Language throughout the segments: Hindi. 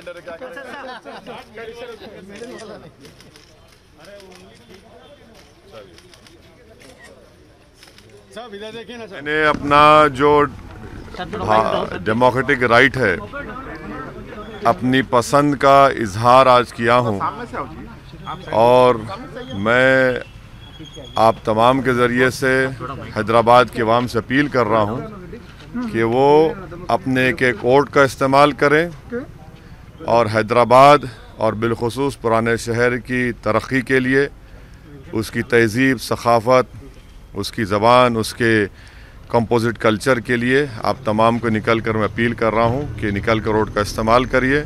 कैलेंडर है, क्या मैंने अपना जो डेमोक्रेटिक राइट है, अपनी पसंद का इजहार आज किया हूँ और मैं आप तमाम के ज़रिए से हैदराबाद के अवाम से अपील कर रहा हूँ कि वो अपने एक एक वोट का इस्तेमाल करें और हैदराबाद और बिलखुसूस पुराने शहर की तरक्की के लिए, उसकी तहज़ीब, सखाफ़त, उसकी ज़बान, उसके कंपोजिट कल्चर के लिए आप तमाम को निकल कर मैं अपील कर रहा हूँ कि निकल कर वोट का इस्तेमाल करिए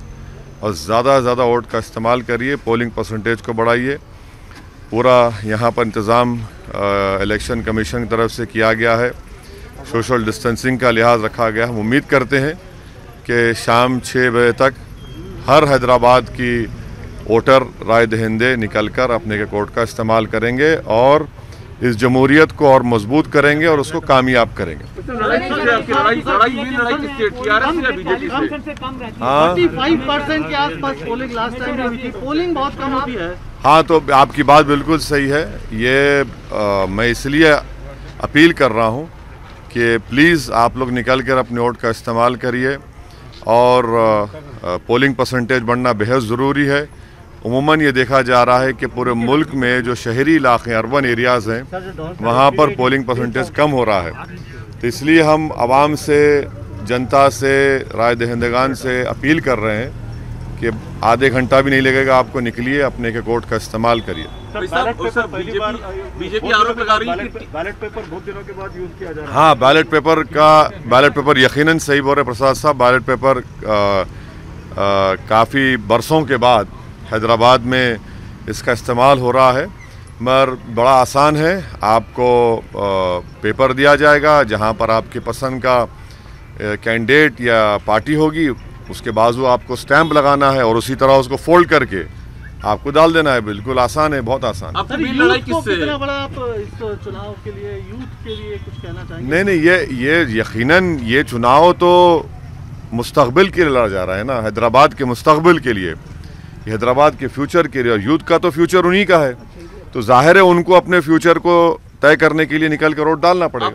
और ज़्यादा से ज़्यादा वोट का इस्तेमाल करिए। पोलिंग परसेंटेज को बढ़ाइए। पूरा यहाँ पर इंतज़ाम इलेक्शन कमीशन की तरफ से किया गया है। सोशल डिस्टेंसिंग का लिहाज रखा गया। हम उम्मीद करते हैं कि शाम 6 बजे तक हर हैदराबाद की वोटर राय दहिंदे निकल कर अपने के वोट का इस्तेमाल करेंगे और इस जमहूरियत को और मजबूत करेंगे और उसको कामयाब करेंगे। हाँ, 45% के आसपास पोलिंग लास्ट टाइम हुई थी, पोलिंग बहुत कम हुई है। हाँ, तो आपकी बात बिल्कुल सही है। ये मैं इसलिए अपील कर रहा हूँ कि प्लीज़ आप लोग निकल कर अपने वोट का इस्तेमाल करिए और पोलिंग परसेंटेज बढ़ना बेहद ज़रूरी है। उमूमन ये देखा जा रहा है कि पूरे मुल्क में जो शहरी इलाके, अर्बन एरियाज़ हैं, वहाँ पर पोलिंग परसेंटेज कम हो रहा है। तो इसलिए हम आवाम से, जनता से, राय दहिंदगान से अपील कर रहे हैं कि आधे घंटा भी नहीं लगेगा, आपको निकलिए, अपने के वोट का इस्तेमाल करिए। बीजेपी आरोप लगा रही है कि बैलेट पेपर बहुत दिनों के बाद यूज किया जा रहा है। हाँ, बैलेट पेपर यकीनन सही बोल रहे प्रसाद साहब। बैलेट पेपर काफ़ी बरसों के बाद हैदराबाद में इसका इस्तेमाल हो रहा है, मगर बड़ा आसान है। आपको पेपर दिया जाएगा जहां पर आपके पसंद का कैंडिडेट या पार्टी होगी, उसके बाजू आपको स्टैंप लगाना है और उसी तरह उसको फोल्ड करके आपको डाल देना है। बिल्कुल आसान है, बहुत आसान है। सर, यूथ को कितना बड़ा आप इस चुनाव के लिए, यूथ के लिए कुछ कहना चाहेंगे? नहीं, ये यकीनन ये चुनाव तो मुस्तकबिल के लिए लड़ा जा रहा है ना, हैदराबाद के मुस्तकबिल के लिए, हैदराबाद के फ्यूचर के लिए। और यूथ का तो फ्यूचर उन्हीं का है, तो जाहिर है उनको अपने फ्यूचर को तय करने के लिए निकल कर वोट डालना पड़ेगा।